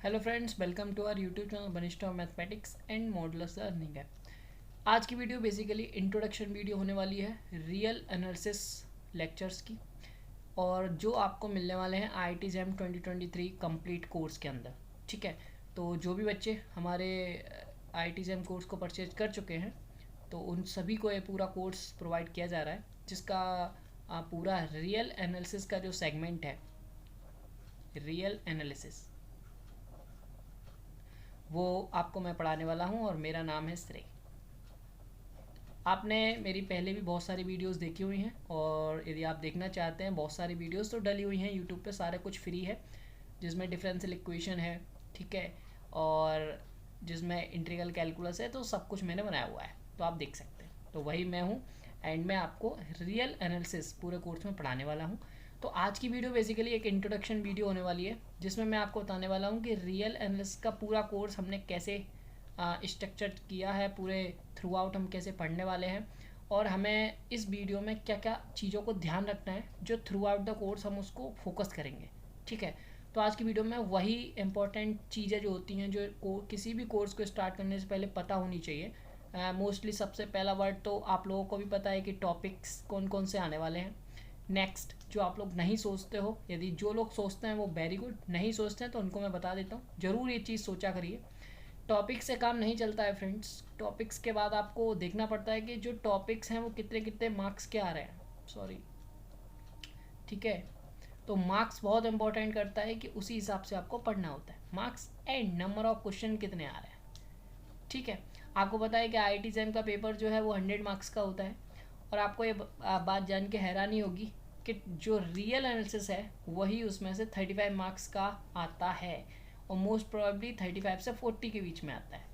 Hello friends, welcome to our YouTube channel Banishtha mathematics and modulus learning है। आज की video basically introduction video होने वाली है रियल एनालिसिस लेक्चर्स की, और जो आपको मिलने वाले हैं IIT JAM 2023 कंप्लीट कोर्स के अंदर। ठीक है, तो जो भी बच्चे हमारे IIT JAM कोर्स को परचेज कर चुके हैं तो उन सभी को ये पूरा कोर्स प्रोवाइड किया जा रहा है, जिसका पूरा रियल एनालिसिस का जो सेगमेंट है, रियल एनालिसिस, वो आपको मैं पढ़ाने वाला हूँ और मेरा नाम है श्रेय। आपने मेरी पहले भी बहुत सारी वीडियोस देखी हुई हैं, और यदि आप देखना चाहते हैं, बहुत सारी वीडियोस तो डली हुई हैं यूट्यूब पे, सारे कुछ फ्री है, जिसमें डिफरेंशियल इक्वेशन है, ठीक है, और जिसमें इंटीग्रल कैलकुलस है, तो सब कुछ मैंने बनाया हुआ है, तो आप देख सकते हैं। तो वही मैं हूँ, एंड मैं आपको रियल एनालिसिस पूरे कोर्स में पढ़ाने वाला हूँ। तो आज की वीडियो बेसिकली एक इंट्रोडक्शन वीडियो होने वाली है, जिसमें मैं आपको बताने वाला हूँ कि रियल एनालिसिस का पूरा कोर्स हमने कैसे स्ट्रक्चर किया है, पूरे थ्रू आउट हम कैसे पढ़ने वाले हैं, और हमें इस वीडियो में क्या क्या चीज़ों को ध्यान रखना है जो थ्रू आउट द कोर्स हम उसको फोकस करेंगे। ठीक है, तो आज की वीडियो में वही इंपॉर्टेंट चीज़ें जो होती हैं, जो किसी भी कोर्स को स्टार्ट करने से पहले पता होनी चाहिए। मोस्टली सबसे पहला वर्ड तो आप लोगों को भी पता है कि टॉपिक्स कौन कौन से आने वाले हैं। नेक्स्ट, जो आप लोग नहीं सोचते हो, यदि जो लोग सोचते हैं वो वेरी गुड, नहीं सोचते हैं तो उनको मैं बता देता हूँ, ज़रूर ये चीज़ सोचा करिए। टॉपिक्स से काम नहीं चलता है फ्रेंड्स, टॉपिक्स के बाद आपको देखना पड़ता है कि जो टॉपिक्स हैं वो कितने कितने मार्क्स के आ रहे हैं, सॉरी। ठीक है, तो मार्क्स बहुत इंपॉर्टेंट करता है कि उसी हिसाब से आपको पढ़ना होता है। Marks and number of question कितने आ रहे हैं। ठीक है, आपको पता है कि IIT JAM का पेपर जो है वो 100 मार्क्स का होता है, और आपको ये बात जान के हैरानी होगी कि जो रियल एनालिसिस है वही उसमें से 35 मार्क्स का आता है, और मोस्ट प्रोबेबली 35 से 40 के बीच में आता है।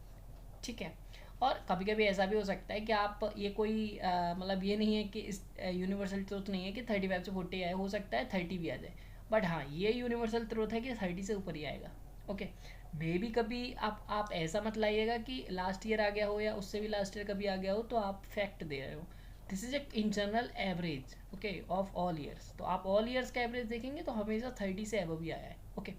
ठीक है, और कभी कभी ऐसा भी हो सकता है कि आप ये कोई मतलब ये नहीं है कि इस यूनिवर्सल ट्रूथ नहीं है कि 35 से 40 आए, हो सकता है 30 भी आ जाए, बट हाँ ये यूनिवर्सल ट्रूथ है कि 30 से ऊपर ही आएगा। ओके, मे भी कभी आप ऐसा मत लाइएगा कि लास्ट ईयर आ गया हो या उससे भी लास्ट ईयर कभी आ गया हो तो आप फैक्ट दे रहे हो। This is a in general average, okay, of all years. तो आप ऑल ईयर्स का एवरेज देखेंगे तो हमेशा 30 से अबव ही आया है। ओके,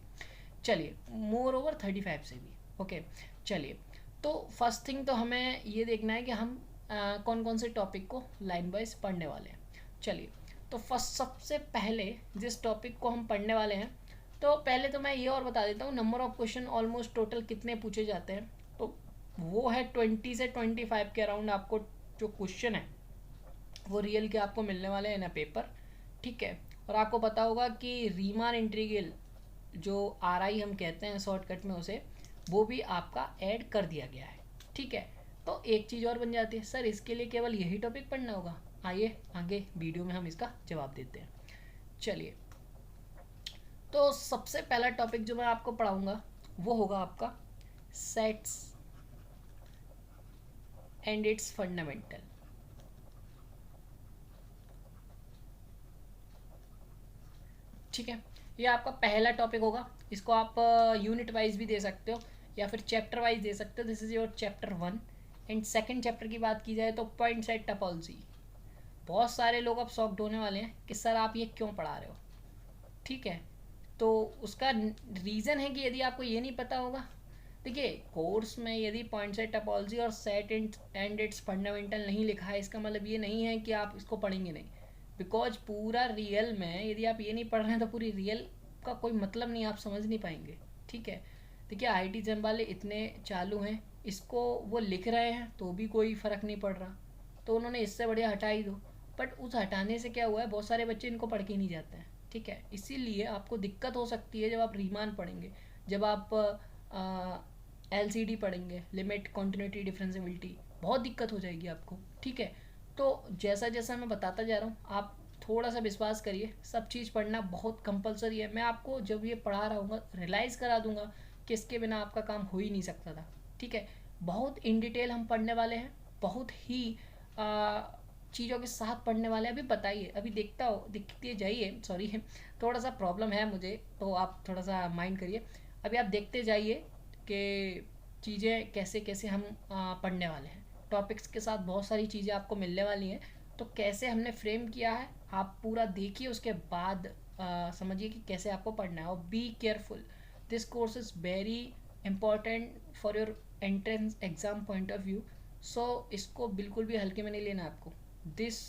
चलिए, मोर ओवर 35 से भी। ओके, चलिए, तो फर्स्ट थिंग तो हमें ये देखना है कि हम कौन कौन से टॉपिक को लाइन वाइज पढ़ने वाले हैं। चलिए, तो फर्स्ट सबसे पहले जिस टॉपिक को हम पढ़ने वाले हैं, तो पहले तो मैं ये और बता देता हूँ, number of question almost total कितने पूछे जाते हैं, तो वो है 20 से 25 के अराउंड आपको जो क्वेश्चन है वो रियल के आपको मिलने वाले हैं ना पेपर। ठीक है, और आपको पता होगा कि रीमान इंटीग्रल, जो RI हम कहते हैं शॉर्टकट में उसे, वो भी आपका ऐड कर दिया गया है। ठीक है, तो एक चीज़ और बन जाती है, सर इसके लिए केवल यही टॉपिक पढ़ना होगा। आइए आगे वीडियो में हम इसका जवाब देते हैं। चलिए, तो सबसे पहला टॉपिक जो मैं आपको पढ़ाऊंगा वो होगा आपका सेट्स एंड इट्स फंडामेंटल। ठीक है, ये आपका पहला टॉपिक होगा। इसको आप यूनिट वाइज भी दे सकते हो या फिर चैप्टर वाइज दे सकते हो। This is your chapter 1। And second chapter की बात की जाए तो पॉइंट सेट टोपोलॉजी। बहुत सारे लोग अब शॉक्ड होने वाले हैं कि सर आप ये क्यों पढ़ा रहे हो। ठीक है, तो उसका रीज़न है कि यदि आपको ये नहीं पता होगा, देखिए कोर्स में यदि पॉइंट सेट टोपोलॉजी और सेट एंड इट्स फंडामेंटल नहीं लिखा है, इसका मतलब ये नहीं है कि आप इसको पढ़ेंगे नहीं। बिकॉज पूरा रियल में यदि आप ये नहीं पढ़ रहे हैं तो पूरी रियल का कोई मतलब नहीं, आप समझ नहीं पाएंगे। ठीक है, देखिए IIT JAM वाले इतने चालू हैं, इसको वो लिख रहे हैं तो भी कोई फ़र्क नहीं पड़ रहा, तो उन्होंने इससे बढ़िया हटा ही दो। बट उस हटाने से क्या हुआ है, बहुत सारे बच्चे इनको पढ़ के ही नहीं जाते हैं। ठीक है, इसीलिए आपको दिक्कत हो सकती है जब आप रीमान पढ़ेंगे, जब आप LCD पढ़ेंगे, लिमिट कॉन्टिन्यूटी डिफरेंशिएबिलिटी, बहुत दिक्कत हो जाएगी आपको। ठीक है, तो जैसा जैसा मैं बताता जा रहा हूँ, आप थोड़ा सा विश्वास करिए, सब चीज़ पढ़ना बहुत कंपलसरी है। मैं आपको जब ये पढ़ा रहा हूँ रियलाइज़ करा दूंगा कि इसके बिना आपका काम हो ही नहीं सकता था। ठीक है, बहुत इन डिटेल हम पढ़ने वाले हैं, बहुत ही चीज़ों के साथ पढ़ने वाले हैं। अभी बताइए, अभी देखते जाइए, सॉरी थोड़ा सा प्रॉब्लम है मुझे, तो आप थोड़ा सा माइंड करिए। अभी आप देखते जाइए कि चीज़ें कैसे कैसे हम पढ़ने वाले हैं। टॉपिक्स के साथ बहुत सारी चीज़ें आपको मिलने वाली हैं, तो कैसे हमने फ्रेम किया है आप पूरा देखिए, उसके बाद समझिए कि कैसे आपको पढ़ना है। और be careful, this course is very important for your entrance exam point of view. So इसको बिल्कुल भी हल्के में नहीं लेना आपको। दिस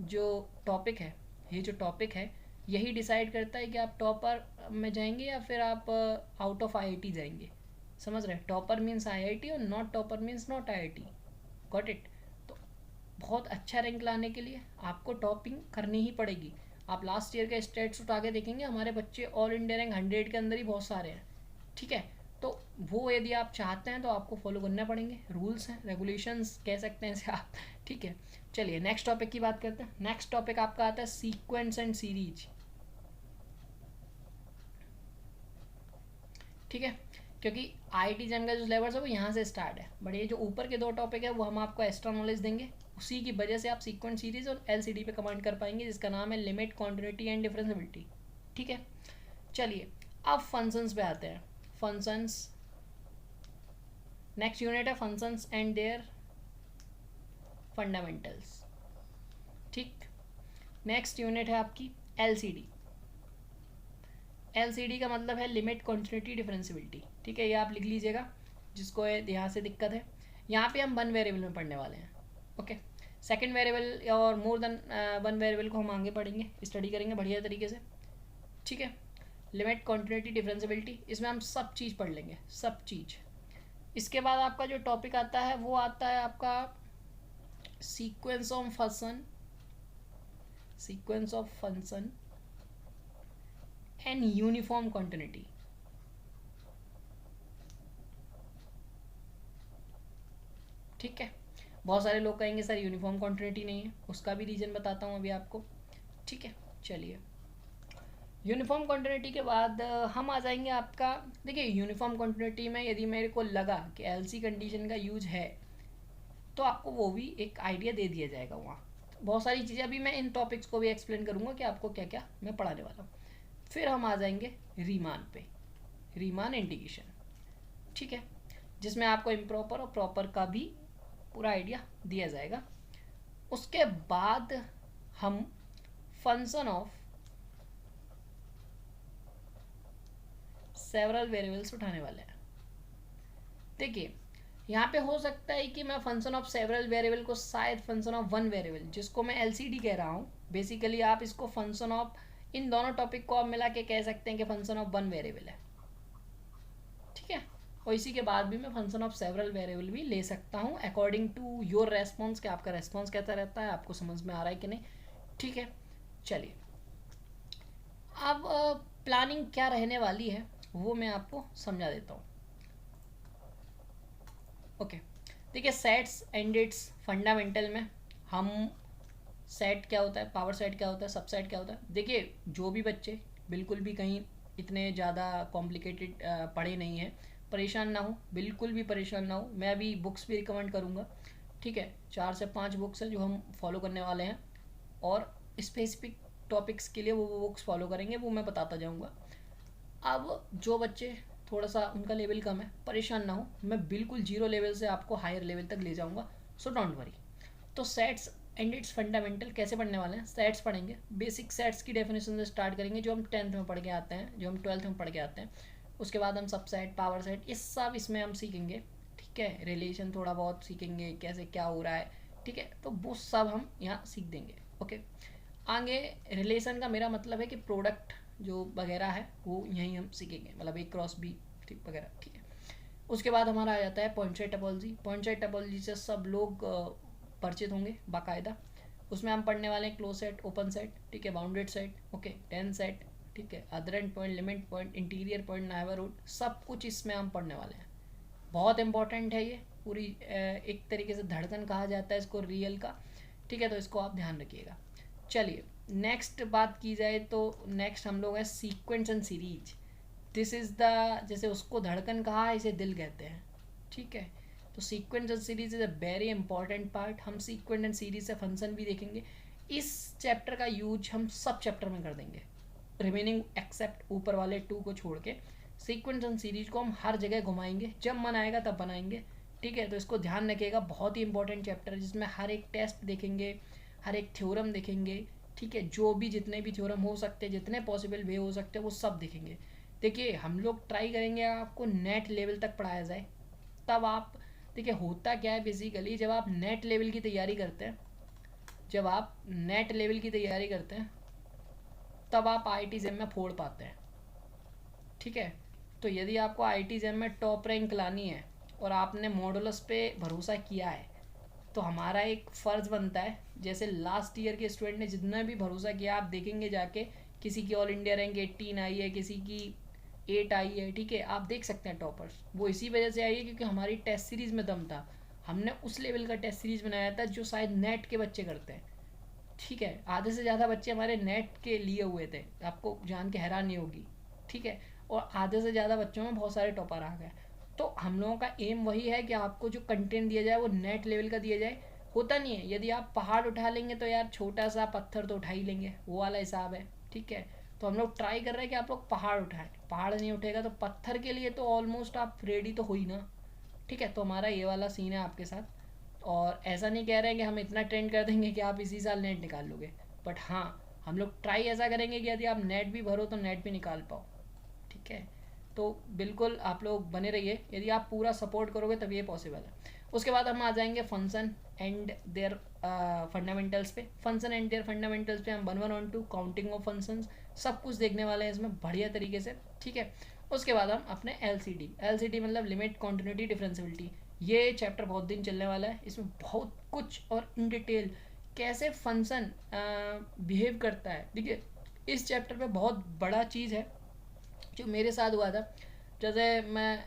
जो टॉपिक है, ये जो टॉपिक है यही डिसाइड करता है कि आप टॉपर में जाएंगे या फिर आप आउट ऑफ आईआईटी जाएंगे। समझ रहे हैं? टॉपर मीन्स आईआईटी और not topper means not IIT. Got it? तो बहुत अच्छा रैंक लाने के लिए आपको टॉपिंग करनी ही पड़ेगी। आप लास्ट ईयर के स्टेट्स उठा के देखेंगे, हमारे बच्चे ऑल इंडिया रैंक 100 के अंदर ही बहुत सारे हैं। ठीक है, तो वो यदि आप चाहते हैं तो आपको फॉलो करने पड़ेंगे। रूल्स हैं, रेगुलेशंस कह सकते हैं इसे आप। ठीक है, चलिए नेक्स्ट टॉपिक की बात करते हैं। नेक्स्ट टॉपिक आपका आता है सीक्वेंस एंड सीरीज। ठीक है, क्योंकि आईआईटी जेम का जो सिलेबस है वो यहाँ से स्टार्ट है, बट ये जो ऊपर के 2 टॉपिक है वो हम आपको एक्स्ट्रा नॉलेज देंगे। उसी की वजह से आप सीक्वेंस सीरीज और एलसीडी पे कमांड कर पाएंगे, जिसका नाम है लिमिट, कॉन्टिन्यूटी एंड डिफरेंशिएबिलिटी। ठीक है, चलिए अब फंक्शंस पे आते हैं। फंक्शंस, नेक्स्ट यूनिट है फंक्शंस एंड देयर फंडामेंटल्स। ठीक, नेक्स्ट यूनिट है आपकी एलसीडी। एलसीडी का मतलब है लिमिट, कॉन्टिन्यूटी, डिफरेंशिएबिलिटी। ठीक है, ये आप लिख लीजिएगा, जिसको यहाँ से दिक्कत है। यहाँ पे हम 1 वेरिएबल में पढ़ने वाले हैं। ओके, सेकंड वेरिएबल और मोर देन 1 वेरिएबल को हम आगे पढ़ेंगे, स्टडी करेंगे बढ़िया तरीके से। ठीक है, लिमिट, कॉन्टिन्यूटी, डिफरेंशिएबिलिटी, इसमें हम सब चीज़ पढ़ लेंगे, सब चीज़। इसके बाद आपका जो टॉपिक आता है वो आता है आपका sequence of function, sequence of function and uniform continuity. ठीक है, बहुत सारे लोग कहेंगे सर यूनिफॉर्म कॉन्टिन्यूटी नहीं है, उसका भी रीज़न बताता हूँ अभी आपको। ठीक है, चलिए यूनिफॉर्म कॉन्टिन्यूटी के बाद हम आ जाएंगे आपका, देखिए यूनिफॉर्म कॉन्टिन्यूटी में यदि मेरे को लगा कि एलसी कंडीशन का यूज है तो आपको वो भी एक आइडिया दे दिया जाएगा वहाँ। बहुत सारी चीज़ें अभी मैं इन टॉपिक्स को भी एक्सप्लेन करूँगा कि आपको क्या क्या मैं पढ़ाने वाला हूँ। फिर हम आ जाएंगे रीमान पे, रीमान इंटीग्रेशन। ठीक है, जिसमें आपको इम्प्रॉपर और प्रॉपर का भी पूरा आइडिया दिया जाएगा। उसके बाद हम फंक्शन ऑफ सेवरल वेरिएबल्स उठाने वाले हैं। देखिए यहाँ पे हो सकता है कि मैं फंक्शन ऑफ सेवरल वेरिएबल को शायद फंक्शन ऑफ 1 वेरिएबल, जिसको मैं एलसीडी कह रहा हूँ, बेसिकली आप इसको फंक्शन ऑफ, इन दोनों टॉपिक को आप मिला के कह सकते हैं कि फंक्शन ऑफ 1 वेरिएबल है। ठीक है, और इसी के बाद भी मैं फंक्शन ऑफ सेवरल वेरिएबल भी ले सकता हूँ अकॉर्डिंग टू योर रेस्पॉन्स, कि आपका रेस्पॉन्स कैसा रहता है, आपको समझ में आ रहा है कि नहीं। ठीक है, चलिए अब प्लानिंग क्या रहने वाली है वो मैं आपको समझा देता हूँ। ओके, देखिए सेट्स एंड इट्स फंडामेंटल में हम सेट क्या होता है, पावर सेट क्या होता है, सब सेट क्या होता है। देखिए जो भी बच्चे बिल्कुल भी कहीं इतने ज़्यादा कॉम्प्लिकेटेड पढ़े नहीं हैं, परेशान ना हो, बिल्कुल भी परेशान ना हो। मैं अभी बुक्स भी रिकमेंड करूँगा। ठीक है, 4 से 5 बुक्स हैं जो हम फॉलो करने वाले हैं, और स्पेसिफिक टॉपिक्स के लिए वो बुक्स फॉलो करेंगे, वो मैं बताता जाऊँगा। अब जो बच्चे थोड़ा सा उनका लेवल कम है, परेशान ना हो, मैं बिल्कुल 0 लेवल से आपको हायर लेवल तक ले जाऊँगा, सो डोंट वरी। तो सेट्स एंड इट्स फंडामेंटल कैसे पढ़ने वाले हैं, सेट्स पढ़ेंगे, बेसिक सेट्स की डेफिनेशन से स्टार्ट करेंगे, जो हम 10th में पढ़ के आते हैं, जो हम 12th में पढ़ के आते हैं। उसके बाद हम सब सेट, पावर सेट, ये सब इसमें हम सीखेंगे। ठीक है, रिलेशन थोड़ा बहुत सीखेंगे, कैसे क्या हो रहा है। ठीक है, तो वो सब हम यहाँ सीख देंगे। ओके, आगे रिलेशन का मेरा मतलब है कि प्रोडक्ट जो वगैरह है वो यहीं हम सीखेंगे, मतलब ए क्रॉस बी ठीक वगैरह। ठीक है, उसके बाद हमारा आ जाता है point set topology. Point set topology से सब लोग परिचित होंगे बाकायदा। उसमें हम पढ़ने वाले हैं क्लोज सेट, ओपन सेट, ठीक है, बाउंडेड सेट, ओके, 10 सेट, ठीक है, other and point, limit point, interior point, neighbourhood, सब कुछ इसमें हम पढ़ने वाले हैं। बहुत इंपॉर्टेंट है ये, पूरी एक तरीके से धड़कन कहा जाता है इसको रियल का। ठीक है, तो इसको आप ध्यान रखिएगा। चलिए नेक्स्ट बात की जाए तो नेक्स्ट हम लोग है sequence and series. This is the, जैसे उसको धड़कन कहा है, इसे दिल कहते हैं। ठीक है, तो sequence and series is a very important part. हम सीक्वेंस एंड सीरीज से फंक्शन भी देखेंगे। इस चैप्टर का यूज हम सब चैप्टर में कर देंगे, रिमेनिंग एक्सेप्ट ऊपर वाले 2 को छोड़ के। सीक्वेंस एंड सीरीज को हम हर जगह घुमाएंगे, जब मन आएगा तब बनाएंगे। ठीक है, तो इसको ध्यान रखिएगा, बहुत ही इंपॉर्टेंट चैप्टर है, जिसमें हर एक टेस्ट देखेंगे, हर एक थ्योरम देखेंगे। ठीक है, जो भी जितने भी थ्योरम हो सकते हैं, जितने पॉसिबल वे हो सकते हैं, वो सब देखेंगे। देखिए हम लोग ट्राई करेंगे आपको नेट लेवल तक पढ़ाया जाए, तब आप देखिए होता क्या है बेसिकली, जब आप नेट लेवल की तैयारी करते हैं, जब आप नेट लेवल की तैयारी करते हैं तब आप आई जेम में फोड़ पाते हैं। ठीक है, तो यदि आपको आई जेम में टॉप रैंक लानी है और आपने मॉडुलस पे भरोसा किया है, तो हमारा एक फ़र्ज़ बनता है, जैसे लास्ट ईयर के स्टूडेंट ने जितना भी भरोसा किया, आप देखेंगे जाके किसी की ऑल इंडिया रैंक 18 आई है, किसी की 8 आई है। ठीक है, आप देख सकते हैं टॉपर्स वो इसी वजह से आई है क्योंकि हमारी टेस्ट सीरीज़ में दम था, हमने उस लेवल का टेस्ट सीरीज़ बनाया था जो शायद नेट के बच्चे करते हैं। ठीक है, आधे से ज़्यादा बच्चे हमारे नेट के लिए हुए थे, आपको जान के हैरानी होगी। ठीक है, और आधे से ज़्यादा बच्चों में बहुत सारे टॉपर आ गए। तो हम लोगों का एम वही है कि आपको जो कंटेंट दिया जाए वो नेट लेवल का दिया जाए। होता नहीं है, यदि आप पहाड़ उठा लेंगे तो यार छोटा सा पत्थर तो उठा ही लेंगे, वो वाला हिसाब है। ठीक है, तो हम लोग ट्राई कर रहे हैं कि आप लोग पहाड़ उठाएं, पहाड़ नहीं उठेगा तो पत्थर के लिए तो ऑलमोस्ट आप रेडी तो हो ही ना। ठीक है, तो हमारा ये वाला सीन है आपके साथ। और ऐसा नहीं कह रहे हैं कि हम इतना ट्रेंड कर देंगे कि आप इसी साल नेट निकाल लोगे, बट हाँ हम लोग ट्राई ऐसा करेंगे कि यदि आप नेट भी भरो तो नेट भी निकाल पाओ। ठीक है, तो बिल्कुल आप लोग बने रहिए, यदि आप पूरा सपोर्ट करोगे तब ये पॉसिबल है। उसके बाद हम आ जाएंगे फंक्शन एंड देयर फंडामेंटल्स पे। फंक्शन एंड देयर फंडामेंटल्स पे हम 1 1 2 काउंटिंग ऑफ फंक्शंस सब कुछ देखने वाले हैं इसमें बढ़िया तरीके से। ठीक है, उसके बाद हम अपने एल मतलब लिमिट कॉन्टिन्यूटी डिफरेंशियबिलिटी, ये चैप्टर बहुत दिन चलने वाला है। इसमें बहुत कुछ और इन डिटेल कैसे फंक्शन बिहेव करता है। देखिए इस चैप्टर पे बहुत बड़ा चीज़ है जो मेरे साथ हुआ था। जैसे मैं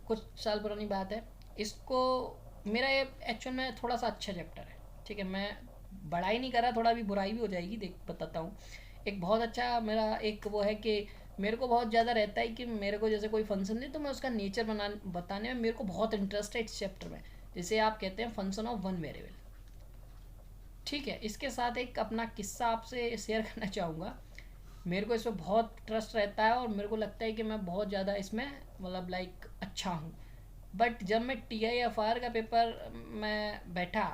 कुछ साल पुरानी बात है, इसको मेरा ये एक्चुअल में थोड़ा सा अच्छा चैप्टर है। ठीक है, मैं बड़ाई नहीं कर रहा, थोड़ा भी बुराई भी हो जाएगी, देख बताता हूँ। एक बहुत अच्छा मेरा एक वो है कि मेरे को बहुत ज़्यादा रहता है कि मेरे को जैसे कोई फंक्शन नहीं तो मैं उसका नेचर बताने में मेरे को बहुत इंटरेस्ट है इस चैप्टर में। जैसे आप कहते हैं फंक्शन ऑफ वन वेरिएबल। ठीक है, इसके साथ एक अपना किस्सा आपसे शेयर करना चाहूँगा। मेरे को इसमें बहुत ट्रस्ट रहता है और मेरे को लगता है कि मैं बहुत ज़्यादा इसमें मतलब लाइक अच्छा हूँ। बट जब मैं TIFR का पेपर मैं बैठा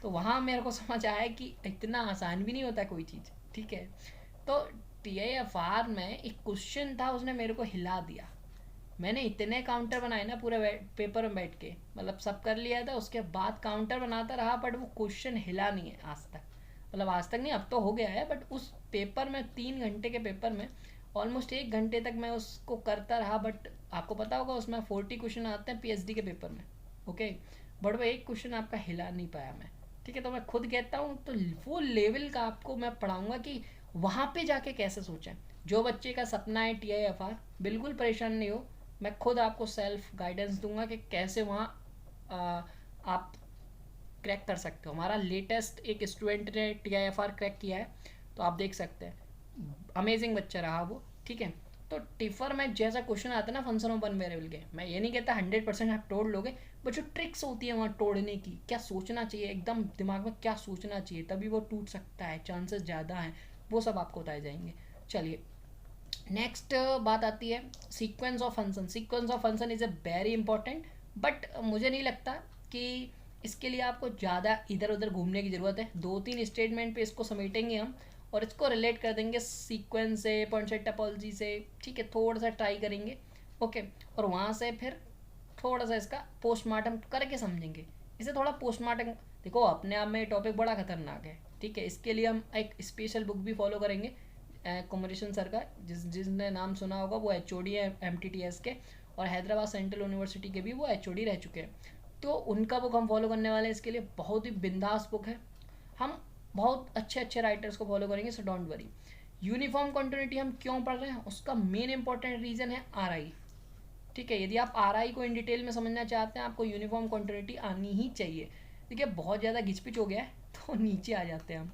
तो वहाँ मेरे को समझ आया कि इतना आसान भी नहीं होता कोई चीज़। ठीक है, तो TIFR में एक क्वेश्चन था, उसने मेरे को हिला दिया। मैंने इतने काउंटर बनाए ना पूरे पेपर में बैठ के, मतलब सब कर लिया था, उसके बाद काउंटर बनाता रहा बट वो क्वेश्चन हिला नहीं है आज तक। मतलब आज तक नहीं, अब तो हो गया है, बट उस पेपर में 3 घंटे के पेपर में ऑलमोस्ट 1 घंटे तक मैं उसको करता रहा। बट आपको पता होगा उसमें 40 क्वेश्चन आते हैं PhD के पेपर में। ओके, बट वो एक क्वेश्चन आपका हिला नहीं पाया मैं। ठीक है, तो मैं खुद कहता हूँ तो वो लेवल का आपको मैं पढ़ाऊँगा कि वहाँ पे जाके कैसे सोचें। जो बच्चे का सपना है TIFR, बिल्कुल परेशान नहीं हो, मैं खुद आपको सेल्फ गाइडेंस दूंगा कि कैसे वहाँ आप क्रैक कर सकते हो। हमारा लेटेस्ट एक स्टूडेंट ने TIFR क्रैक किया है, तो आप देख सकते हैं, अमेजिंग बच्चा रहा वो। ठीक है, तो टिफर में जैसा क्वेश्चन आता है ना फंक्शन ऑफ वन वेरिएबल के, मैं ये नहीं कहता 100% आप तोड़ लोगे, बट जो ट्रिक्स होती है वहाँ तोड़ने की, क्या सोचना चाहिए एकदम दिमाग में, क्या सोचना चाहिए तभी वो टूट सकता है, चांसेस ज़्यादा हैं, वो सब आपको बताए जाएंगे। चलिए नेक्स्ट बात आती है sequence of function. Sequence of function is a very important, but मुझे नहीं लगता कि इसके लिए आपको ज़्यादा इधर उधर घूमने की ज़रूरत है। 2 3 स्टेटमेंट पे इसको समेटेंगे हम और इसको रिलेट कर देंगे सीक्वेंस से, पॉइंट टोपोलॉजी से। ठीक है, थोड़ा सा ट्राई करेंगे। ओके, और वहाँ से फिर थोड़ा सा इसका पोस्टमार्टम करके समझेंगे। इसे थोड़ा पोस्टमार्टम, देखो अपने आप में टॉपिक बड़ा खतरनाक है। ठीक है, इसके लिए हम एक स्पेशल बुक भी फॉलो करेंगे कुमरेशन सर का, जिसने नाम सुना होगा, वो HOD है MTTS के, और हैदराबाद सेंट्रल यूनिवर्सिटी के भी वो HOD रह चुके हैं। तो उनका बुक हम फॉलो करने वाले हैं इसके लिए, बहुत ही बिंदास बुक है। हम बहुत अच्छे अच्छे राइटर्स को फॉलो करेंगे, सो डोंट वरी। यूनिफॉर्म कंटिन्यूटी हम क्यों पढ़ रहे हैं, उसका मेन इंपॉर्टेंट रीज़न है RI। ठीक है, यदि आप RI को इन डिटेल में समझना चाहते हैं, आपको यूनिफॉर्म कंटिन्यूटी आनी ही चाहिए। देखिए बहुत ज़्यादा घिचपिच हो गया है तो नीचे आ जाते हैं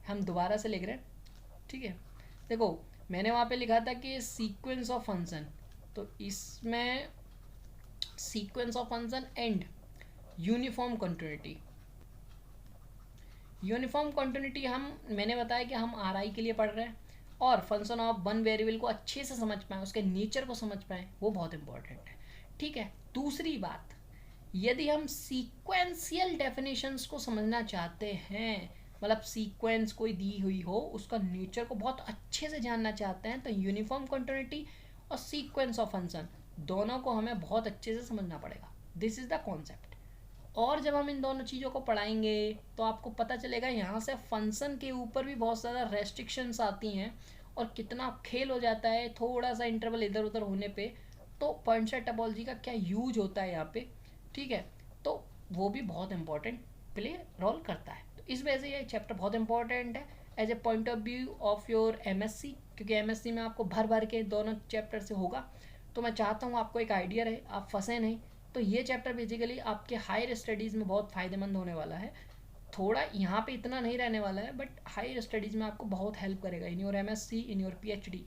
हम दोबारा से लिख रहे हैं। ठीक है, देखो मैंने वहाँ पे लिखा था कि सीक्वेंस ऑफ फंक्शन, तो इसमें sequence of function and uniform continuity. Uniform continuity हम, मैंने बताया कि हम RI के लिए पढ़ रहे हैं, और फंक्शन ऑफ वन वेरिएबल को अच्छे से समझ पाएँ, उसके नेचर को समझ पाएँ, वो बहुत इंपॉर्टेंट है। ठीक है, दूसरी बात, यदि हम सीक्वेंशियल डेफिनेशंस को समझना चाहते हैं, मतलब सीक्वेंस कोई दी हुई हो उसका नेचर को बहुत अच्छे से जानना चाहते हैं, तो यूनिफॉर्म कंटिन्यूटी और सीक्वेंस ऑफ फंक्शन, दोनों को हमें बहुत अच्छे से समझना पड़ेगा। This is the concept. और जब हम इन दोनों चीज़ों को पढ़ाएंगे तो आपको पता चलेगा यहाँ से फंक्शन के ऊपर भी बहुत ज़्यादा रेस्ट्रिक्शंस आती हैं और कितना खेल हो जाता है थोड़ा सा इंटरवल इधर उधर होने पे। तो पॉइंटसेट टोपोलॉजी का क्या यूज होता है यहाँ पे, ठीक है, तो वो भी बहुत इंपॉर्टेंट प्ले रोल करता है। तो इस वजह से ये चैप्टर बहुत इंपॉर्टेंट है as a point of view of your MSc, क्योंकि एमएससी में आपको भर भर के दोनों चैप्टर से होगा। तो मैं चाहता हूँ आपको एक आइडिया रहे, आप फंसे नहीं। तो ये चैप्टर बेसिकली आपके हायर स्टडीज़ में बहुत फ़ायदेमंद होने वाला है। थोड़ा यहाँ पे इतना नहीं रहने वाला है, बट हायर स्टडीज़ में आपको बहुत हेल्प करेगा in your MSc, in your PhD,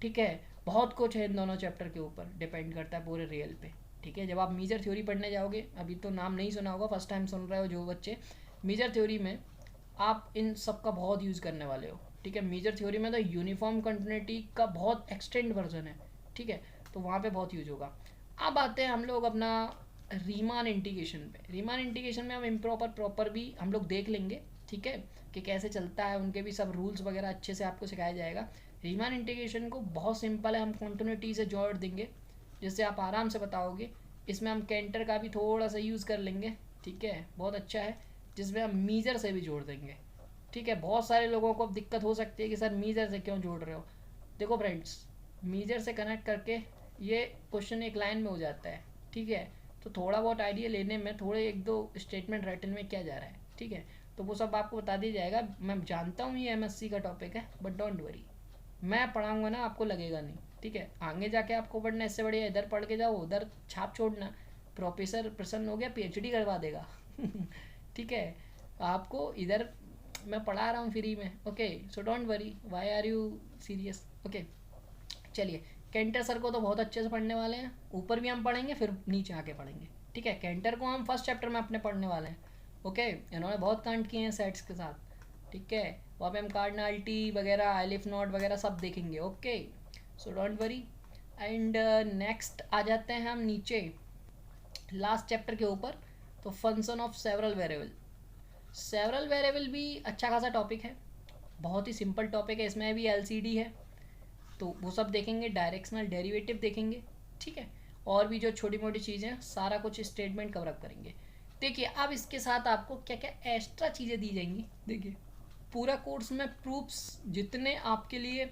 ठीक है। बहुत कुछ है इन दोनों चैप्टर के ऊपर, डिपेंड करता है पूरे रियल पे, ठीक है। जब आप मेजर थ्योरी पढ़ने जाओगे, अभी तो नाम नहीं सुना होगा, फर्स्ट टाइम सुन रहे हो जो बच्चे, मेजर थ्योरी में आप इन सब का बहुत यूज़ करने वाले हो, ठीक है। मेजर थ्योरी में तो यूनिफॉर्म कंटिन्यूटी का बहुत एक्सटेंड वर्जन है, ठीक है, तो वहाँ पे बहुत यूज होगा। अब आते हैं हम लोग अपना रीमान इंटीग्रेशन पे। रीमान इंटीग्रेशन में हम इम्प्रॉपर प्रॉपर भी हम लोग देख लेंगे, ठीक है, कि कैसे चलता है, उनके भी सब रूल्स वगैरह अच्छे से आपको सिखाया जाएगा। रीमान इंटीग्रेशन को बहुत सिंपल है, हम कंटिन्यूटी से जोड़ देंगे जिससे आप आराम से बताओगे। इसमें हम कैंटर का भी थोड़ा सा यूज़ कर लेंगे, ठीक है, बहुत अच्छा है, जिसमें हम मीज़र से भी जोड़ देंगे, ठीक है। बहुत सारे लोगों को अब दिक्कत हो सकती है कि सर मीज़र से क्यों जोड़ रहे हो। देखो फ्रेंड्स, मीज़र से कनेक्ट करके ये क्वेश्चन एक लाइन में हो जाता है, ठीक है। तो थोड़ा बहुत आइडिया लेने में थोड़े एक दो स्टेटमेंट राइटन में क्या जा रहा है, ठीक है, तो वो सब आपको बता दिया जाएगा। मैं जानता हूँ ये एमएससी का टॉपिक है, बट डोंट वरी, मैं पढ़ाऊँगा ना, आपको लगेगा नहीं, ठीक है। आगे जाके आपको पढ़ना, इससे बढ़िया इधर पढ़ के जाओ, उधर छाप छोड़ना, प्रोफेसर प्रसन्न हो गया, पीएचडी करवा देगा ठीक है, आपको इधर मैं पढ़ा रहा हूँ फ्री में, okay, so don't worry, why are you serious, okay. चलिए, कैंटर सर को तो बहुत अच्छे से पढ़ने वाले हैं, ऊपर भी हम पढ़ेंगे फिर नीचे आके पढ़ेंगे, ठीक है। कैंटर को हम फर्स्ट चैप्टर में अपने पढ़ने वाले हैं, ओके। इन्होंने बहुत कांड किए हैं सेट्स के साथ, ठीक है, वहाँ पे हम कार्डिनलिटी वगैरह, एलिफ नॉट वगैरह सब देखेंगे, okay, so don't worry. And next आ जाते हैं हम नीचे लास्ट चैप्टर के ऊपर, तो function of several variable. Several variable भी अच्छा खासा टॉपिक है, बहुत ही सिंपल टॉपिक है, इसमें भी एलसीडी है, तो वो सब देखेंगे, डायरेक्शनल डेरिवेटिव देखेंगे, ठीक है, और भी जो छोटी मोटी चीज़ें हैं सारा कुछ स्टेटमेंट कवर अप करेंगे। देखिए, अब इसके साथ आपको क्या क्या एक्स्ट्रा चीज़ें दी जाएंगी। देखिए, पूरा कोर्स में प्रूफ्स जितने आपके लिए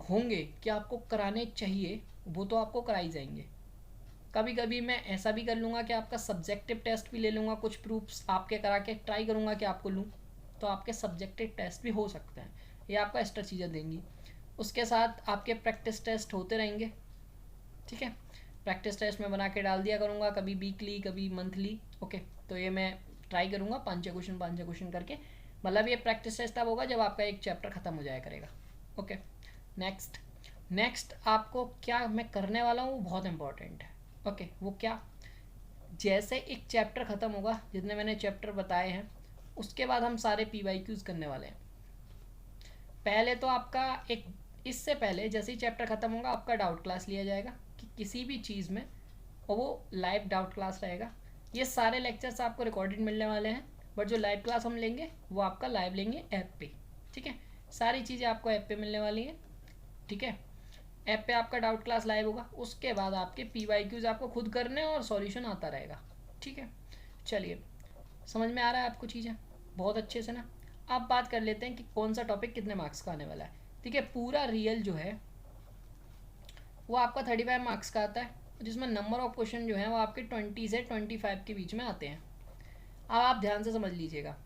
होंगे कि आपको कराने चाहिए वो तो आपको कराई जाएंगे। कभी कभी मैं ऐसा भी कर लूँगा कि आपका सब्जेक्टिव टेस्ट भी ले लूँगा, कुछ प्रूफ्स आपके करा के ट्राई करूँगा कि आपको लूँ, तो आपके सब्जेक्टिव टेस्ट भी हो सकते हैं, ये आपको एक्स्ट्रा चीज़ें देंगी। उसके साथ आपके प्रैक्टिस टेस्ट होते रहेंगे, ठीक है। प्रैक्टिस टेस्ट में बना के डाल दिया करूँगा, कभी वीकली कभी मंथली, ओके। तो ये मैं ट्राई करूँगा 5-6 क्वेश्चन करके, मतलब ये प्रैक्टिस टेस्ट तब होगा जब आपका एक चैप्टर ख़त्म हो जाया करेगा, ओके। नेक्स्ट आपको क्या मैं करने वाला हूँ वो बहुत इंपॉर्टेंट है, ओके। वो क्या, जैसे एक चैप्टर ख़त्म होगा, जितने मैंने चैप्टर बताए हैं, उसके बाद हम सारे PYQs करने वाले हैं। पहले तो आपका एक, इससे पहले जैसे ही चैप्टर ख़त्म होगा आपका डाउट क्लास लिया जाएगा कि किसी भी चीज़ में, और वो लाइव डाउट क्लास रहेगा। ये सारे लेक्चर्स आपको रिकॉर्डेड मिलने वाले हैं, बट जो लाइव क्लास हम लेंगे वो आपका लाइव लेंगे ऐप पे, ठीक है। सारी चीज़ें आपको ऐप पे मिलने वाली हैं, ठीक है। ऐप पे आपका डाउट क्लास लाइव होगा, उसके बाद आपके PYQs आपको खुद करने और सॉल्यूशन आता रहेगा, ठीक है। चलिए, समझ में आ रहा है आपको चीज़ें बहुत अच्छे से ना। अब बात कर लेते हैं कि कौन सा टॉपिक कितने मार्क्स का आने वाला है, ठीक है। पूरा रियल जो है वो आपका 35 मार्क्स का आता है, जिसमें नंबर ऑफ क्वेश्चन जो है वो आपके 20 से 25 के बीच में आते हैं। अब आप ध्यान से समझ लीजिएगा,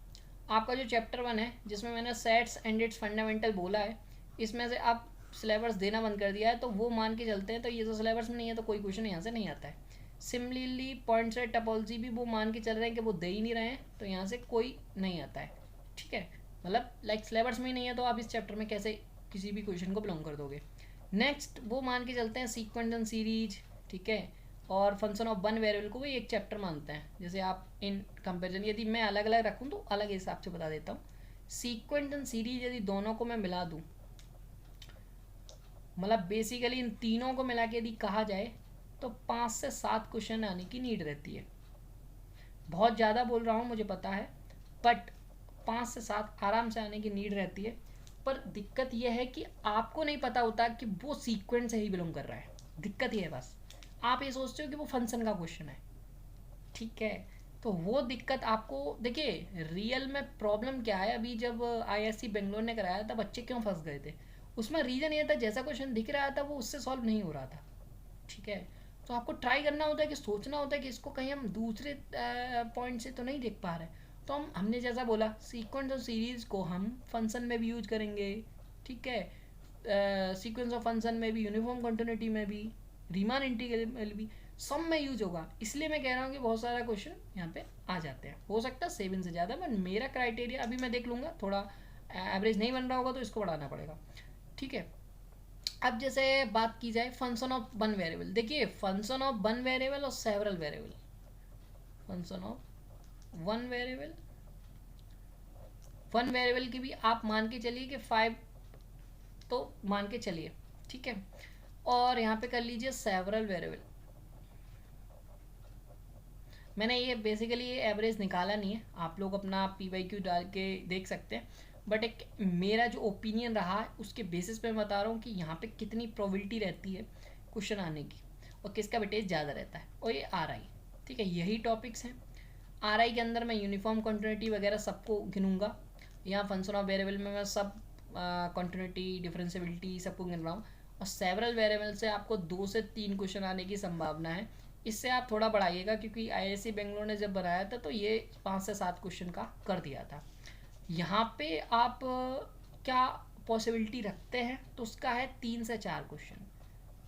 आपका जो चैप्टर 1 है जिसमें मैंने सेट्स एंड इट्स फंडामेंटल बोला है, इसमें से आप सिलेबस देना बंद कर दिया है, तो वो मान के चलते हैं तो ये तो सिलेबस में नहीं है, तो कोई क्वेश्चन यहाँ से नहीं आता है। सिमिलरली पॉइंटसेट टोपोलॉजी भी वो मान के चल रहे हैं कि वो दे ही नहीं रहे हैं, तो यहाँ से कोई नहीं आता है, ठीक है। मतलब लाइक सिलेबस में ही नहीं है, तो आप इस चैप्टर में कैसे किसी भी क्वेश्चन को बिलोंग कर दोगे। नेक्स्ट वो मान के चलते हैं सीक्वेंस एंड सीरीज, ठीक है, और फंक्शन ऑफ वन वेरिएबल को भी एक चैप्टर मानते हैं। जैसे आप इन कंपेरिजन, यदि मैं अलग अलग रखूँ तो अलग हिसाब से बता देता हूँ। सीक्वेंस एंड सीरीज यदि दोनों को मैं मिला दूँ, मतलब बेसिकली इन तीनों को मिला के यदि कहा जाए तो 5 से 7 क्वेश्चन आने की नीड रहती है। बहुत ज़्यादा बोल रहा हूँ मुझे पता है, बट 5 से 7 आराम से आने की नीड रहती है। पर दिक्कत यह है कि आपको नहीं पता होता कि वो सीक्वेंस से ही बिलोंग कर रहा है। दिक्कत ये है बस, आप ये सोचते हो कि वो फंक्शन का क्वेश्चन है, ठीक है। तो वो दिक्कत आपको, देखिए रियल में प्रॉब्लम क्या है, अभी जब आईएससी बेंगलोर ने कराया था बच्चे क्यों फंस गए थे, उसमें रीज़न ये था जैसा क्वेश्चन दिख रहा था वो उससे सॉल्व नहीं हो रहा था, ठीक है। तो आपको ट्राई करना होता है कि सोचना होता है कि इसको कहीं हम दूसरे पॉइंट से तो नहीं देख पा रहे, तो हमने जैसा बोला सीक्वेंस और सीरीज़ को हम फंक्शन में भी यूज करेंगे, ठीक है। सीक्वेंस ऑफ फंक्शन में भी, यूनिफॉर्म कंटिन्यूटी में भी, रीमान इंटीग्रल में भी, सब में यूज होगा। इसलिए मैं कह रहा हूँ कि बहुत सारा क्वेश्चन यहाँ पे आ जाते हैं, हो सकता है 7 से ज़्यादा, बट मेरा क्राइटेरिया अभी मैं देख लूँगा, थोड़ा एवरेज नहीं बन रहा होगा तो इसको बढ़ाना पड़ेगा, ठीक है। अब जैसे बात की जाए फंक्शन ऑफ वन वेरिएबल, देखिए फंक्शन ऑफ वन वेरिएबल और several variable, function of one variable, one variable की भी आप मान के चलिए कि 5 तो मान के चलिए, ठीक है। और यहाँ पे कर लीजिए सेवरल वेरिएबल, मैंने ये बेसिकली ये एवरेज निकाला नहीं है, आप लोग अपना PYQ डाल के देख सकते हैं, बट एक मेरा जो ओपिनियन रहा है उसके बेसिस पे मैं बता रहा हूँ कि यहाँ पे कितनी प्रोबेबिलिटी रहती है क्वेश्चन आने की और किसका वेटेज ज़्यादा रहता है, और ये RI, ठीक है, यही टॉपिक्स हैं। RI के अंदर मैं यूनिफॉर्म कंटिन्यूटी वगैरह सबको गिनूंगा, यहाँ फंक्शन ऑफ वेरिएबल में मैं सब कंटिन्यूटी डिफरेंशियबिलिटी सबको गिन रहा हूँ, और सेवरल वेरिएबल से आपको 2 से 3 क्वेश्चन आने की संभावना है, इससे आप थोड़ा बढ़ाइएगा क्योंकि आईआईएससी बेंगलोर ने जब बनाया था तो ये 5 से 7 क्वेश्चन का कर दिया था। यहाँ पे आप क्या पॉसिबिलिटी रखते हैं, तो उसका है 3 से 4 क्वेश्चन,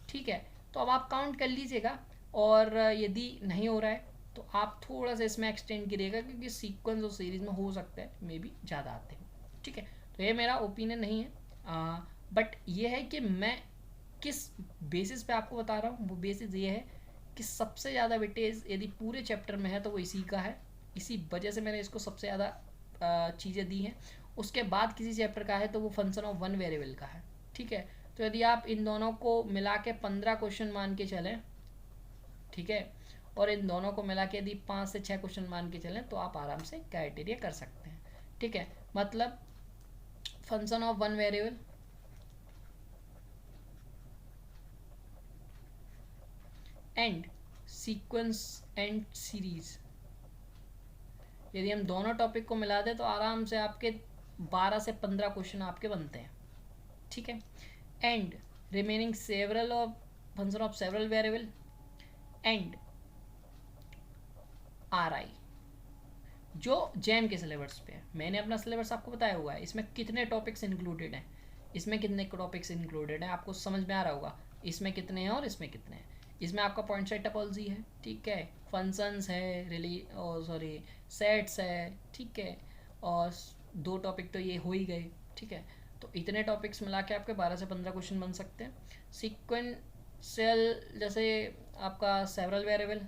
ठीक है। तो अब आप काउंट कर लीजिएगा, और यदि नहीं हो रहा है तो आप थोड़ा सा इसमें एक्सटेंड करिएगा क्योंकि सीक्वेंस और सीरीज में हो सकता है मे बी ज़्यादा आते हो, ठीक है। तो ये मेरा ओपिनियन नहीं है, बट ये है कि मैं किस बेसिस पे आपको बता रहा हूँ, वो बेसिस ये है कि सबसे ज़्यादा वेटेज यदि पूरे चैप्टर में है तो वो इसी का है, इसी वजह से मैंने इसको सबसे ज़्यादा चीज़ें दी हैं। उसके बाद किसी चैप्टर का है तो वो फंक्शन ऑफ वन वेरिएबल का है, ठीक है। तो यदि आप इन दोनों को मिला के 15 क्वेश्चन मान के चलें, ठीक है, और इन दोनों को मिला के यदि 5 से 6 क्वेश्चन मान के चलें तो आप आराम से क्राइटेरिया कर सकते हैं, ठीक है। मतलब function of one variable and sequence and series, यदि हम दोनों टॉपिक को मिला दें तो आराम से आपके 12 से 15 क्वेश्चन आपके बनते हैं, ठीक है। And remaining several of function of several variable and RI जो जैम के सिलेबस पे है, मैंने अपना सिलेबस आपको बताया हुआ है, इसमें कितने टॉपिक्स इंक्लूडेड हैं, इसमें कितने टॉपिक्स इंक्लूडेड हैं आपको समझ में आ रहा होगा, इसमें कितने हैं और इसमें कितने हैं। इसमें आपका पॉइंट सेट टोपोलॉजी है, ठीक है, फंक्शंस है, सॉरी सेट्स है, ठीक है, और 2 टॉपिक तो ये हो ही गए, ठीक है। तो इतने टॉपिक्स मिला के आपके 12 से 15 क्वेश्चन बन सकते हैं। सीक्वेंशियल जैसे आपका several variable,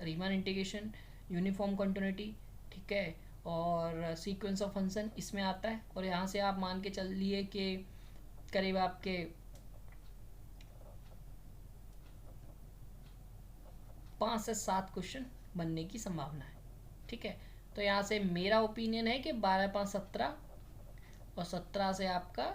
Riemann integration, uniform continuity, ठीक है, और सीक्वेंस ऑफ फंक्शन इसमें आता है, और यहाँ से आप मान के चलिए कि करीब आपके 5 से 7 क्वेश्चन बनने की संभावना है, ठीक है। तो यहाँ से मेरा ओपिनियन है कि 12 5 17 और 17 से आपका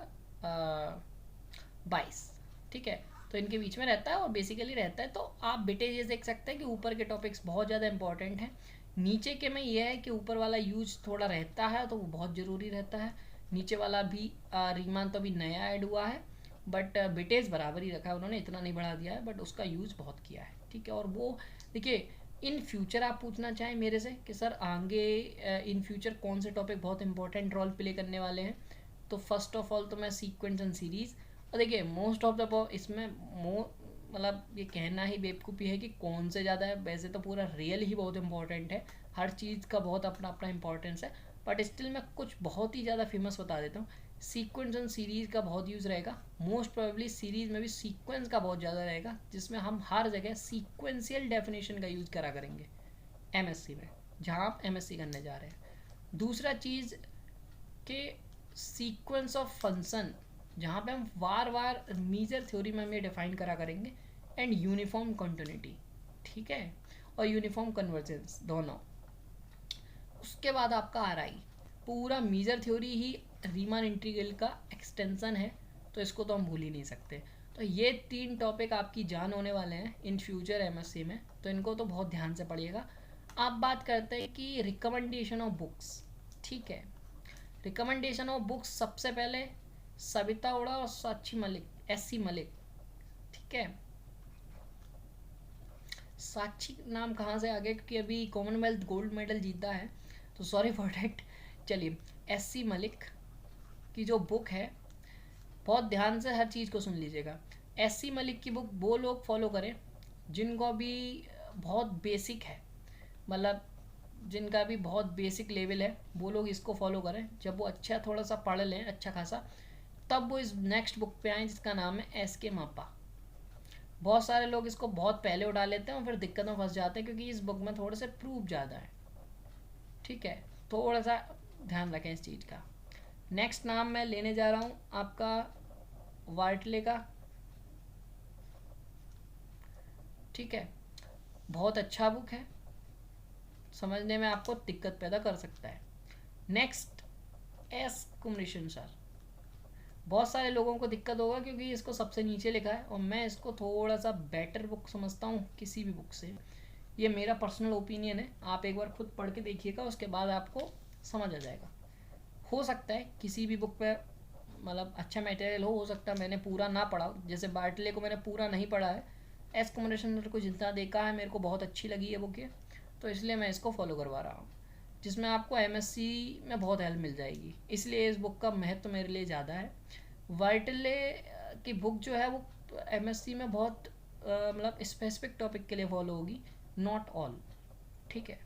22, ठीक है। तो इनके बीच में रहता है और बेसिकली रहता है। तो आप बेटे ये देख सकते हैं कि ऊपर के टॉपिक्स बहुत ज़्यादा इंपॉर्टेंट हैं, नीचे के में ये है कि ऊपर वाला यूज थोड़ा रहता है तो वो बहुत ज़रूरी रहता है, नीचे वाला भी रीमान तो अभी नया ऐड हुआ है, बट बेटेज बराबर ही रखा है उन्होंने, इतना नहीं बढ़ा दिया है, बट उसका यूज़ बहुत किया है, ठीक है। और वो देखिए इन फ्यूचर आप पूछना चाहें मेरे से कि सर आगे इन फ्यूचर कौन से टॉपिक बहुत इंपॉर्टेंट रोल प्ले करने वाले हैं, तो फर्स्ट ऑफ ऑल तो मैं सीक्वेंस एंड सीरीज़, और देखिए मोस्ट ऑफ द इसमें मतलब ये कहना ही बेवकूफ़ी है कि कौन से ज़्यादा है, वैसे तो पूरा रियल ही बहुत इंपॉर्टेंट है, हर चीज़ का बहुत अपना अपना इंपॉर्टेंस है, बट स्टिल मैं कुछ बहुत ही ज़्यादा फेमस बता देता हूँ। सीक्वेंस एंड सीरीज़ का बहुत यूज़ रहेगा, मोस्ट प्रोबेबली सीरीज़ में भी सीक्वेंस का बहुत ज़्यादा रहेगा, जिसमें हम हर जगह सीक्वेंशियल डेफिनेशन का यूज़ करा करेंगे एमएससी में, जहाँ आप एमएससी करने जा रहे हैं। दूसरा चीज़ के सीक्वेंस ऑफ फंक्शन, जहाँ पे हम बार बार मेजर थ्योरी में हम ये डिफाइन करा करेंगे, एंड यूनिफॉर्म कंटिन्यूटी, ठीक है, और यूनिफॉर्म कन्वर्जेंस दोनों। उसके बाद आपका RI पूरा मेजर थ्योरी ही रीमान इंटीग्रल का एक्सटेंशन है, तो इसको तो हम भूल ही नहीं सकते। तो ये 3 टॉपिक आपकी जान होने वाले हैं इन फ्यूचर एमएससी में, तो इनको तो बहुत ध्यान से पढ़िएगा। आप बात करते हैं कि रिकमेंडेशन ऑफ बुक्स। ठीक है, रिकमेंडेशन ऑफ बुक्स सबसे पहले सविता ओड़ा और साक्षी मलिक, एससी मलिक। ठीक है, साक्षी नाम कहाँ से आ गया, क्योंकि अभी कॉमनवेल्थ गोल्ड मेडल जीता है, तो सॉरी फॉर डैट। चलिए, एससी मलिक की जो बुक है, बहुत ध्यान से हर चीज़ को सुन लीजिएगा। एससी मलिक की बुक वो लोग फॉलो करें जिनको अभी बहुत बेसिक है, मतलब जिनका भी बहुत बेसिक लेवल है, वो लोग इसको फॉलो करें। जब वो अच्छा थोड़ा सा पढ़ लें अच्छा खासा, तब वो इस नेक्स्ट बुक पे आए जिसका नाम है एस के मापा। बहुत सारे लोग इसको बहुत पहले उठा लेते हैं और फिर दिक्कत में फंस जाते हैं, क्योंकि इस बुक में थोड़े से प्रूफ ज़्यादा है। ठीक है, थोड़ा सा ध्यान रखें इस चीज़ का। नेक्स्ट नाम मैं लेने जा रहा हूँ आपका वार्टले का। ठीक है, बहुत अच्छा बुक है, समझने में आपको दिक्कत पैदा कर सकता है। Next, S Kumaresan sir. बहुत सारे लोगों को दिक्कत होगा क्योंकि इसको सबसे नीचे लिखा है, और मैं इसको थोड़ा सा बेटर बुक समझता हूँ किसी भी बुक से। ये मेरा पर्सनल ओपिनियन है, आप एक बार खुद पढ़ के देखिएगा, उसके बाद आपको समझ आ जाएगा। हो सकता है किसी भी बुक पे मतलब अच्छा मटेरियल हो सकता है मैंने पूरा ना पढ़ा, जैसे बार्टले को मैंने पूरा नहीं पढ़ा है। एस कुमरिशन को जितना देखा है मेरे को बहुत अच्छी लगी है बुक ये, तो इसलिए मैं इसको फॉलो करवा रहा हूँ, जिसमें आपको एमएससी में बहुत हेल्प मिल जाएगी, इसलिए इस बुक का महत्व मेरे लिए ज़्यादा है। वार्टले की बुक जो है वो एमएससी में बहुत मतलब स्पेसिफिक टॉपिक के लिए फॉलो होगी, नॉट ऑल। ठीक है,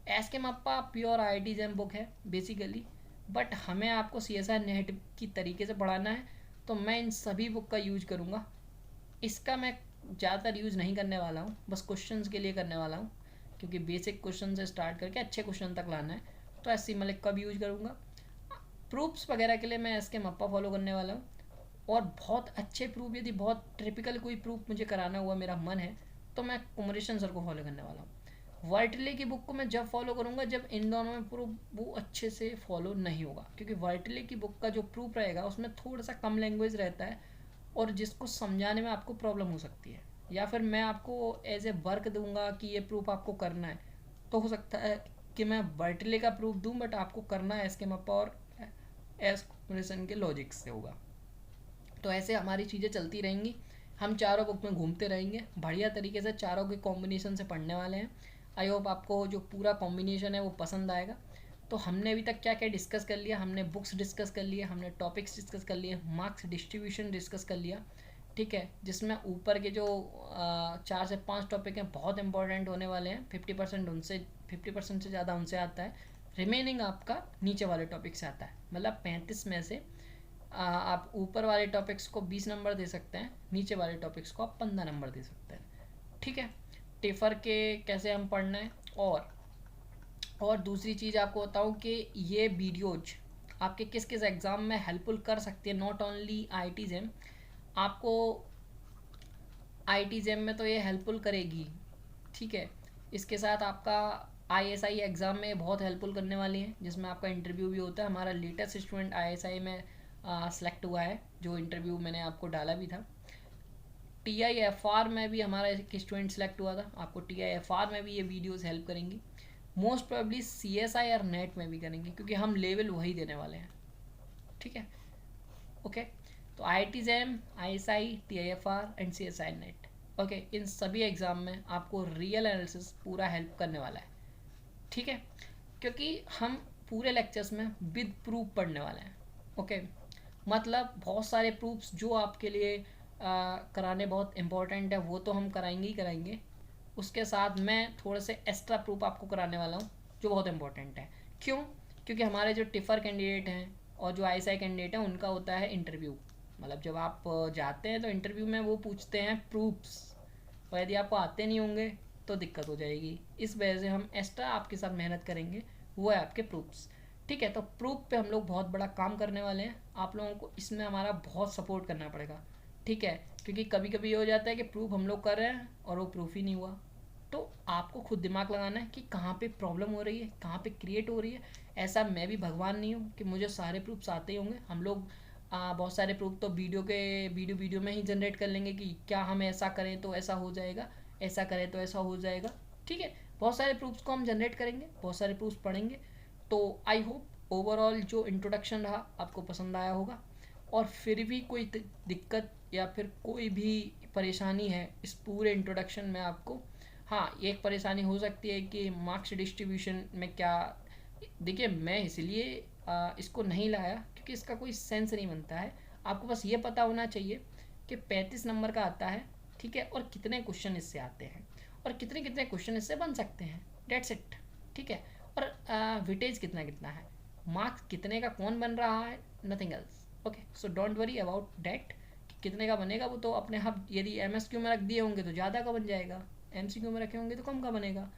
एस के MAPPA pure IT jam book है बेसिकली, बट हमें आपको सीएसआर नेट की तरीके से पढ़ाना है, तो मैं इन सभी बुक का यूज करूँगा। इसका मैं ज़्यादातर यूज़ नहीं करने वाला हूँ, बस क्वेश्चंस के लिए करने वाला हूँ, क्योंकि बेसिक क्वेश्चन से स्टार्ट करके अच्छे क्वेश्चन तक लाना है, तो एससी मलिक का भी यूज करूँगा। प्रूफ्स वगैरह के लिए मैं एस के मप्पा फॉलो करने वाला हूँ, और बहुत अच्छे प्रूफ, यदि बहुत टिपिकल कोई प्रूफ मुझे कराना हुआ मेरा मन है, तो मैं कुमरेशन सर को फॉलो करने वाला हूँ। वार्टले की बुक को मैं जब फॉलो करूँगा जब इन दोनों में प्रूफ वो अच्छे से फॉलो नहीं होगा, क्योंकि वार्टले की बुक का जो प्रूफ रहेगा उसमें थोड़ा सा कम लैंग्वेज रहता है, और जिसको समझाने में आपको प्रॉब्लम हो सकती है, या फिर मैं आपको एज ए वर्क दूंगा कि ये प्रूफ आपको करना है, तो हो सकता है कि मैं वार्टले का प्रूफ दूं, बट आपको करना है एस के मप्पा और एस कुमरेशन के लॉजिक से होगा। तो ऐसे हमारी चीज़ें चलती रहेंगी, हम चारों बुक में घूमते रहेंगे, बढ़िया तरीके से चारों के कॉम्बिनेशन से पढ़ने वाले हैं। आई होप आपको जो पूरा कॉम्बिनेशन है वो पसंद आएगा। तो हमने अभी तक क्या क्या डिस्कस कर लिया, हमने बुक्स डिस्कस कर लिए, हमने टॉपिक्स डिस्कस कर लिए, मार्क्स डिस्ट्रीब्यूशन डिस्कस कर लिया। ठीक है, जिसमें ऊपर के जो 4 से 5 टॉपिक हैं बहुत इंपॉर्टेंट होने वाले हैं, 50% उनसे 50% से ज़्यादा उनसे आता है, रिमेनिंग आपका नीचे वाले टॉपिक से आता है। मतलब 35 में से आप ऊपर वाले टॉपिक्स को 20 नंबर दे सकते हैं, नीचे वाले टॉपिक्स को आप 15 नंबर दे सकते हैं। ठीक है, टिफर के कैसे हम पढ़ना है, और दूसरी चीज़ आपको बताऊँ कि ये वीडियोज आपके किस किस एग्ज़ाम में हेल्पफुल कर सकती है, नॉट ओनली आईटी जैम। आपको आईटी जैम में तो ये हेल्पफुल करेगी, ठीक है, इसके साथ आपका आईएसआई एग्ज़ाम में बहुत हेल्पफुल करने वाली है, जिसमें आपका इंटरव्यू भी होता है। हमारा लेटेस्ट स्टूडेंट आईएसआई में सेलेक्ट हुआ है, जो इंटरव्यू मैंने आपको डाला भी था। टीआईएफआर में भी हमारा एक स्टूडेंट सेलेक्ट हुआ था, आपको टीआईएफआर में भी ये वीडियोस हेल्प करेंगी। मोस्ट प्रोबेबली सीएसआई और नेट में भी करेंगे, क्योंकि हम लेवल वही देने वाले हैं। ठीक है, ओके। तो IIT JAM, ISI, TIFR and CSI NET, okay, इन सभी एग्ज़ाम में आपको रियल एनालिसिस पूरा हेल्प करने वाला है। ठीक है, क्योंकि हम पूरे लेक्चर्स में विद प्रूफ पढ़ने वाले हैं। ओके, मतलब बहुत सारे प्रूफ्स जो आपके लिए कराने बहुत इम्पोर्टेंट है वो तो हम कराएंगे ही कराएंगे, उसके साथ मैं थोड़े से एक्स्ट्रा प्रूफ आपको कराने वाला हूँ जो बहुत इम्पोर्टेंट है। क्यों? क्योंकि हमारे जो टिफ़र कैंडिडेट हैं और जो आईएसआई कैंडिडेट हैं उनका होता है इंटरव्यू, मतलब जब आप जाते हैं तो इंटरव्यू में वो पूछते हैं प्रूफ्स, और यदि आपको आते नहीं होंगे तो दिक्कत हो जाएगी। इस वजह से हम एक्स्ट्रा आपके साथ मेहनत करेंगे, वो है आपके प्रूफ्स। ठीक है, तो प्रूफ पे हम लोग बहुत बड़ा काम करने वाले हैं, आप लोगों को इसमें हमारा बहुत सपोर्ट करना पड़ेगा। ठीक है, क्योंकि कभी कभी ये हो जाता है कि प्रूफ हम लोग कर रहे हैं और वो प्रूफ ही नहीं हुआ, तो आपको खुद दिमाग लगाना है कि कहाँ पे प्रॉब्लम हो रही है, कहाँ पे क्रिएट हो रही है। ऐसा मैं भी भगवान नहीं हूँ कि मुझे सारे प्रूफ्स आते ही होंगे। हम लोग बहुत सारे प्रूफ तो वीडियो में ही जनरेट कर लेंगे कि क्या हम ऐसा करें तो ऐसा हो जाएगा, ऐसा करें तो ऐसा हो जाएगा, ठीक है। बहुत सारे प्रूफ्स को हम जनरेट करेंगे, बहुत सारे प्रूफ्स पढ़ेंगे। तो आई होप ओवरऑल जो इंट्रोडक्शन रहा आपको पसंद आया होगा। और फिर भी कोई दिक्कत या फिर कोई भी परेशानी है इस पूरे इंट्रोडक्शन में आपको, हाँ एक परेशानी हो सकती है कि मार्क्स डिस्ट्रीब्यूशन में क्या, देखिए मैं इसलिए इसको नहीं लाया क्योंकि इसका कोई सेंस नहीं बनता है। आपको बस ये पता होना चाहिए कि 35 नंबर का आता है, ठीक है, और कितने क्वेश्चन इससे आते हैं और कितने कितने क्वेश्चन इससे बन सकते हैं, डेट्स इट, ठीक है। और विटेज कितना कितना है, मार्क्स कितने का कौन बन रहा है, nothing else, okay. So don't worry about that कि कितने का बनेगा, वो तो अपने आप यदि MSQ में रख दिए होंगे तो ज़्यादा का बन जाएगा, MCQ में रखे होंगे तो कम का बनेगा,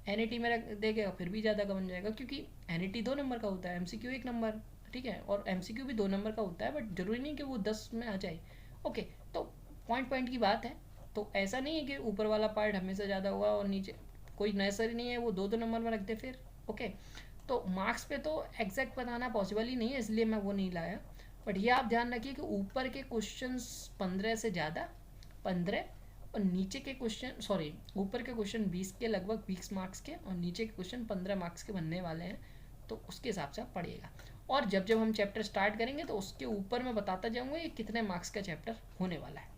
NET में रख देगा फिर भी ज़्यादा का बन जाएगा, क्योंकि NET 2 नंबर का होता है, MCQ 1 नंबर, ठीक है, और MCQ भी 2 नंबर का होता है, बट ज़रूरी नहीं कि वो 10 में आ जाए, ओके। तो पॉइंट की बात है। तो ऐसा नहीं है कि ऊपर वाला पार्ट हमेशा ज़्यादा होगा और नीचे कोई नेसेसरी नहीं है वो 2 नंबर में रख दे फिर, ओके। तो मार्क्स पे तो एग्जैक्ट बताना पॉसिबल ही नहीं है, इसलिए मैं वो नहीं लाया। बट ये आप ध्यान रखिए कि ऊपर के क्वेश्चंस 15 से ज़्यादा 15, और नीचे के क्वेश्चन सॉरी ऊपर के क्वेश्चन 20 के लगभग 20 मार्क्स के और नीचे के क्वेश्चन 15 मार्क्स के बनने वाले हैं। तो उसके हिसाब से आप पढ़िएगा। और जब जब हम चैप्टर स्टार्ट करेंगे तो उसके ऊपर मैं बताता जाऊँगा ये कितने मार्क्स का चैप्टर होने वाला है।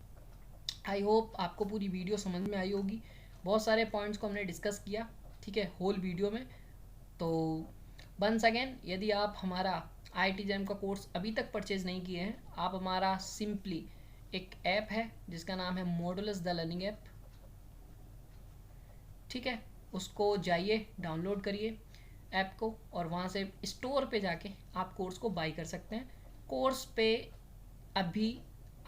आई होप आपको पूरी वीडियो समझ में आई होगी। बहुत सारे पॉइंट्स को हमने डिस्कस किया, ठीक है, होल वीडियो में। तो वंस अगेन यदि आप हमारा IIT JAM का कोर्स अभी तक परचेज़ नहीं किए हैं, आप हमारा सिंपली एक ऐप है जिसका नाम है मॉडुलस द लर्निंग ऐप, ठीक है, उसको जाइए डाउनलोड करिए ऐप को और वहाँ से स्टोर पे जाके आप कोर्स को बाई कर सकते हैं। कोर्स पे अभी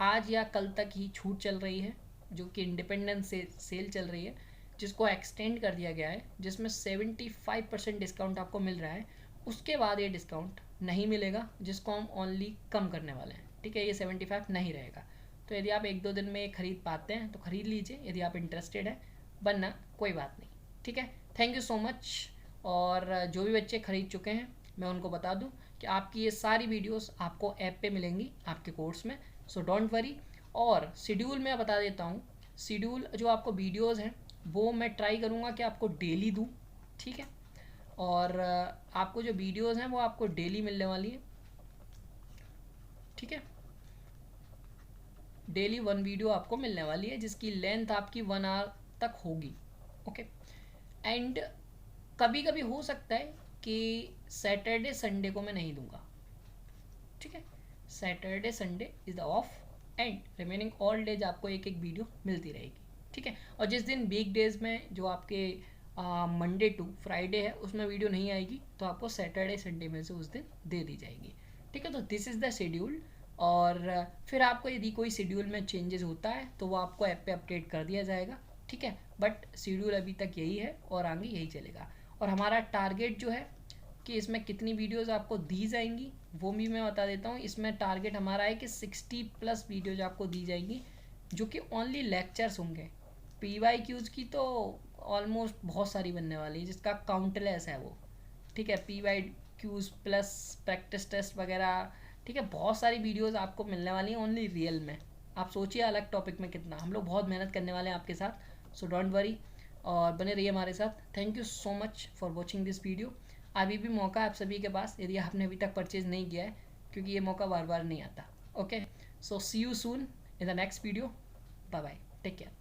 आज या कल तक ही छूट चल रही है जो कि इंडिपेंडेंस सेल चल रही है, जिसको एक्सटेंड कर दिया गया है, जिसमें 75% डिस्काउंट आपको मिल रहा है। उसके बाद ये डिस्काउंट नहीं मिलेगा, जिसको हम ओनली कम करने वाले हैं, ठीक है। ये 75 नहीं रहेगा। तो यदि आप 1-2 दिन में ख़रीद पाते हैं तो ख़रीद लीजिए यदि आप इंटरेस्टेड है, वरना कोई बात नहीं, ठीक है। Thank you so much. और जो भी बच्चे ख़रीद चुके हैं मैं उनको बता दूं कि आपकी ये सारी वीडियोस आपको ऐप पे मिलेंगी आपके कोर्स में, सो डोंट वरी। और शेड्यूल मैं बता देता हूँ, शेड्यूल जो आपको वीडियोस हैं वो मैं ट्राई करूँगा कि आपको डेली दूँ, ठीक है। और आपको जो वीडियोस हैं वो आपको डेली मिलने वाली है, ठीक है। डेली 1 वीडियो आपको मिलने वाली है जिसकी लेंथ आपकी 1 आवर तक होगी, ओके। एंड कभी कभी हो सकता है कि सैटरडे संडे को मैं नहीं दूंगा, ठीक है। Saturday Sunday is the of and remaining all days आपको एक एक वीडियो मिलती रहेगी, ठीक है। और जिस दिन वीक डेज में जो आपके मंडे टू फ्राइडे है उसमें वीडियो नहीं आएगी तो आपको सैटरडे संडे में से उस दिन दे दी जाएगी, ठीक है। तो दिस इज़ द शेड्यूल। और फिर आपको यदि कोई शेड्यूल में चेंजेस होता है तो वो आपको ऐप पे अपडेट कर दिया जाएगा, ठीक है। बट शेड्यूल अभी तक यही है और आगे यही चलेगा। और हमारा टारगेट जो है कि इसमें कितनी वीडियोज़ आपको दी जाएंगी वो भी मैं बता देता हूँ। इसमें टारगेट हमारा है कि 60+ वीडियोज़ आपको दी जाएंगी जो कि ओनली लेक्चर्स होंगे। PYQs की तो ऑलमोस्ट बहुत सारी बनने वाली है जिसका काउंटलेस है वो, ठीक है। PYQs प्लस प्रैक्टिस टेस्ट वगैरह, ठीक है, बहुत सारी वीडियोज़ आपको मिलने वाली हैं ओनली रियल में। आप सोचिए अलग टॉपिक में कितना हम लोग बहुत मेहनत करने वाले हैं आपके साथ, सो डोंट वरी और बने रहिए हमारे साथ। Thank you so much for watching this video. अभी भी मौका है आप सभी के पास यदि आपने अभी तक परचेज़ नहीं किया है, क्योंकि ये मौका बार बार नहीं आता, okay. So see you soon in the next video, bye bye, take care.